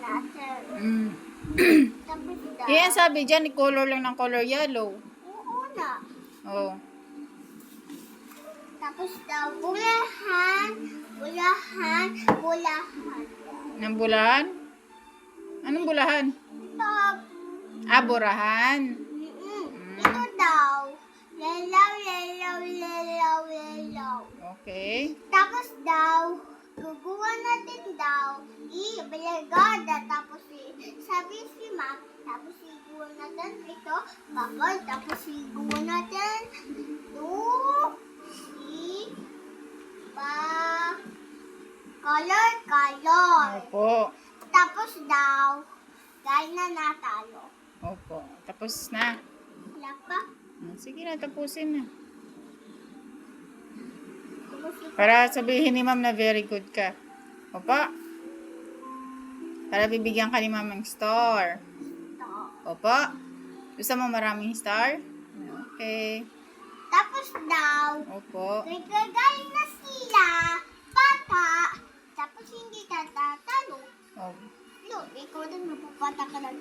natin. Mm. Tapos daw. Yan sabi dyan, color lang ng color yellow. Oo na. Oh. Tapos daw, bulahan, bulahan, bulahan. Ng bulahan? Anong bulahan? Top. Ah, burahan. Ito daw. Lelaw, lelaw, lelaw, lelaw. Okay. Tapos daw, guguha natin daw, i-balagada, tapos sabi si Ma'am, tapos iguha natin ito, bakal, tapos iguha natin ito, color, color. Opo. Tapos daw, dahil na natalo. Opo. Tapos na. Wala pa. Sige na, tapusin na. Tapos ito. Para sabihin ni ma'am na very good ka. Opo. Para bibigyan ka ni ma'am ng star. Opo. Gusto mo maraming star? Okay. Tapos daw, Opo. nagagaling na sila, pata, tapos hindi tatatalo. Oh. Lo, ikaw din magpapata ka lang.